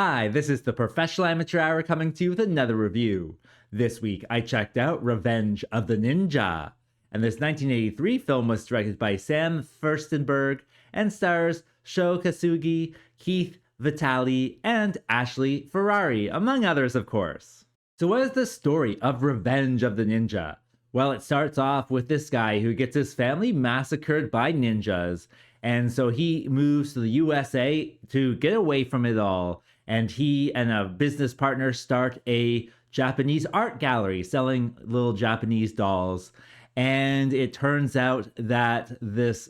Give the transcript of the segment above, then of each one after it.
Hi, this is the Professional Amateur Hour coming to you with another review. This week I checked out Revenge of the Ninja, and this 1983 film was directed by Sam Furstenberg and stars Sho Kosugi, Keith Vitale, and Ashley Ferrari, among others of course. So what is the story of Revenge of the Ninja? Well, it starts off with this guy who gets his family massacred by ninjas, and so he moves to the USA to get away from it all. And he and a business partner start a Japanese art gallery selling little Japanese dolls. And it turns out that this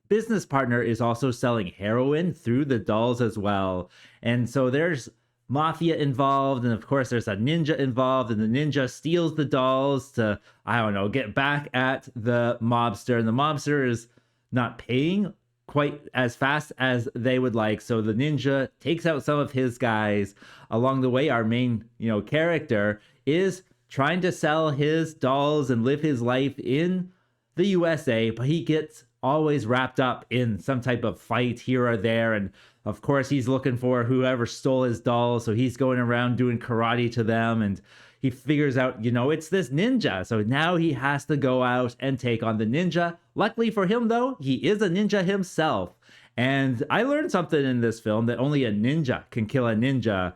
business partner is also selling heroin through the dolls as well. And so there's mafia involved, and of course there's a ninja involved, and the ninja steals the dolls to, I don't know, get back at the mobster. And the mobster is not paying quite as fast as they would like, so the ninja takes out some of his guys. Along the way, our main character is trying to sell his dolls and live his life in the USA, but he gets always wrapped up in some type of fight here or there. And of course he's looking for whoever stole his dolls, so he's going around doing karate to them, and he figures out, it's this ninja. So now he has to go out and take on the ninja. Luckily for him, though, he is a ninja himself. And I learned something in this film, that only a ninja can kill a ninja.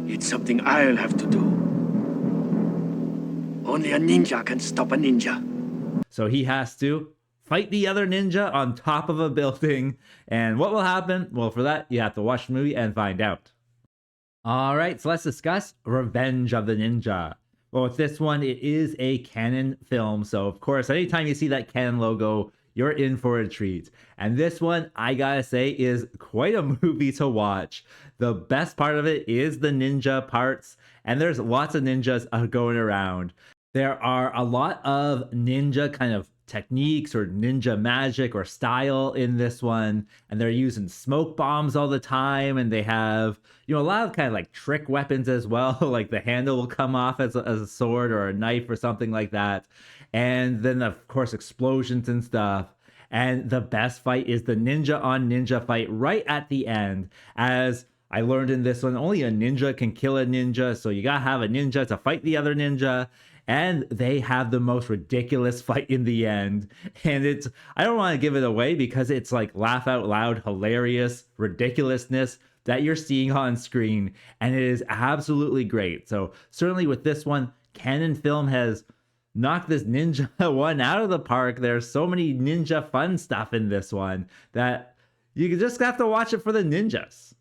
It's something I'll have to do. Only a ninja can stop a ninja. So he has to fight the other ninja on top of a building. And what will happen? Well, for that, you have to watch the movie and find out. All right, so let's discuss Revenge of the Ninja. Well, with this one, it is a Canon film. So, of course, anytime you see that Canon logo, you're in for a treat. And this one, I gotta say, is quite a movie to watch. The best part of it is the ninja parts, and there's lots of ninjas going around. There are a lot of ninja kind of techniques or ninja magic or style in this one, and they're using smoke bombs all the time, and they have a lot of kind of like trick weapons as well. Like the handle will come off as a sword or a knife or something like that, and then of course explosions and stuff. And the best fight is the ninja on ninja fight right at the end. As I learned in this one, only a ninja can kill a ninja, so you gotta have a ninja to fight the other ninja. And they have the most ridiculous fight in the end. And I don't want to give it away because it's like laugh out loud, hilarious ridiculousness that you're seeing on screen. And it is absolutely great. So certainly with this one, Canon Film has knocked this ninja one out of the park. There's so many ninja fun stuff in this one that you just have to watch it for the ninjas.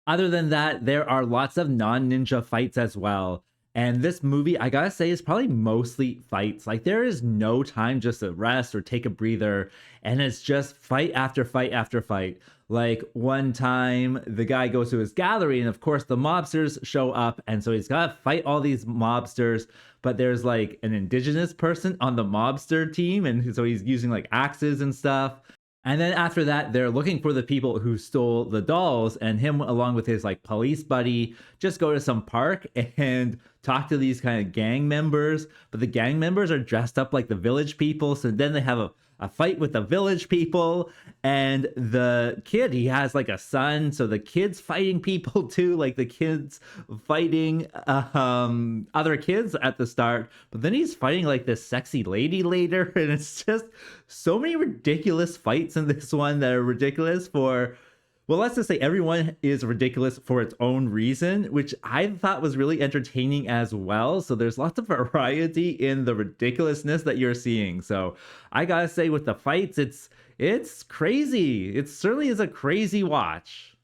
Other than that, there are lots of non-ninja fights as well. And this movie, I gotta say, is probably mostly fights. Like, there is no time just to rest or take a breather. And it's just fight after fight after fight. Like, one time, the guy goes to his gallery, and of course, the mobsters show up. And so he's gotta fight all these mobsters. But there's like an indigenous person on the mobster team. And so he's using like axes and stuff. And then after that, they're looking for the people who stole the dolls, and him along with his like police buddy just go to some park and talk to these kind of gang members. But the gang members are dressed up like the village people. So then they have a fight with the village people, and the kid, he has like a son. So the kid's fighting people too, like the kid's fighting other kids at the start, but then he's fighting like this sexy lady later. And it's just so many ridiculous fights in this one that are ridiculous for, well, let's just say everyone is ridiculous for its own reason, which I thought was really entertaining as well. So there's lots of variety in the ridiculousness that you're seeing. So I gotta say, with the fights, it's crazy. It certainly is a crazy watch.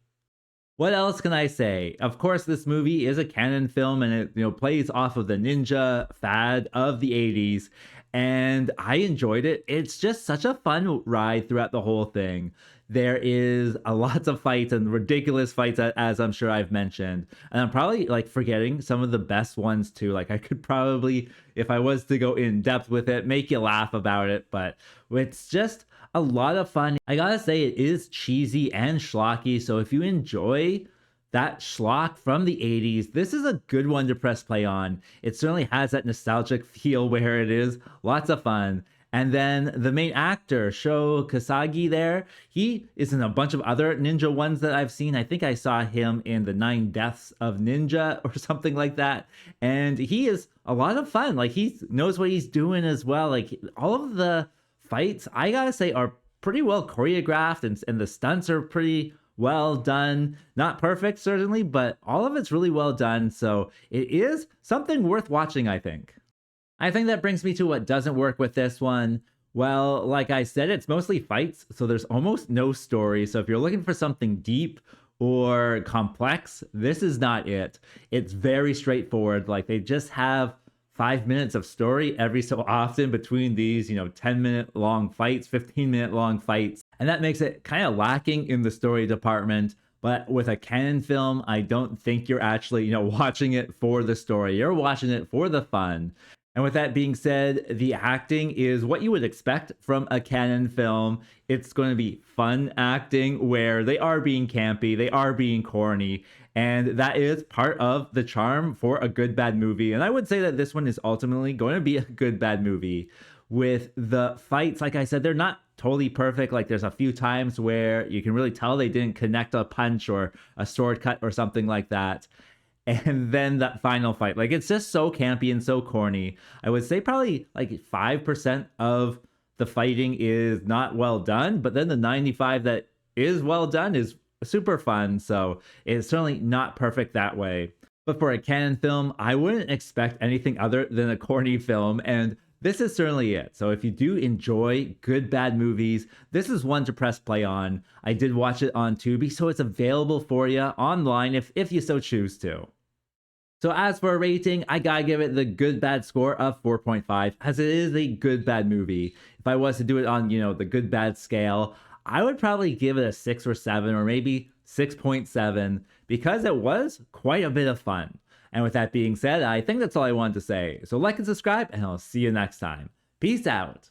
What else can I say? Of course, this movie is a Canon film, and it plays off of the ninja fad of the 80s. And I enjoyed it. It's just such a fun ride throughout the whole thing. There is a lots of fights and ridiculous fights, as I'm sure I've mentioned. And I'm probably like forgetting some of the best ones too. Like I could probably, if I was to go in depth with it, make you laugh about it. But it's just a lot of fun. I gotta say, it is cheesy and schlocky. So if you enjoy that schlock from the 80s, this is a good one to press play on. It certainly has that nostalgic feel where it is lots of fun. And then the main actor, Sho Kosugi there, he is in a bunch of other ninja ones that I've seen. I think I saw him in The Nine Deaths of Ninja or something like that. And he is a lot of fun. Like, he knows what he's doing as well. Like, all of the fights, I gotta say, are pretty well choreographed, and the stunts are pretty well done. Not perfect, certainly, but all of it's really well done. So it is something worth watching, I think. I think that brings me to what doesn't work with this one. Well, like I said, it's mostly fights, so there's almost no story. So if you're looking for something deep or complex, this is not it. It's very straightforward. Like, they just have 5 minutes of story every so often between these, 10-minute long fights, 15-minute long fights. And that makes it kind of lacking in the story department. But with a Canon film, I don't think you're actually, watching it for the story. You're watching it for the fun. And with that being said, the acting is what you would expect from a Canon film. It's going to be fun acting where they are being campy, they are being corny, and that is part of the charm for a good bad movie. And I would say that this one is ultimately going to be a good bad movie. With the fights, like I said, they're not totally perfect. Like, there's a few times where you can really tell they didn't connect a punch or a sword cut or something like that. And then that final fight, like, it's just so campy and so corny. I would say probably like 5% of the fighting is not well done, but then the 95 that is well done is super fun. So it's certainly not perfect that way. But for a Canon film, I wouldn't expect anything other than a corny film, and this is certainly it. So if you do enjoy good bad movies, this is one to press play on. I did watch it on Tubi, so it's available for you online if you so choose to. So as for a rating, I gotta give it the good bad score of 4.5, as it is a good bad movie. If I was to do it on, the good bad scale, I would probably give it a 6 or 7, or maybe 6.7, because it was quite a bit of fun. And with that being said, I think that's all I wanted to say. So like and subscribe, and I'll see you next time. Peace out.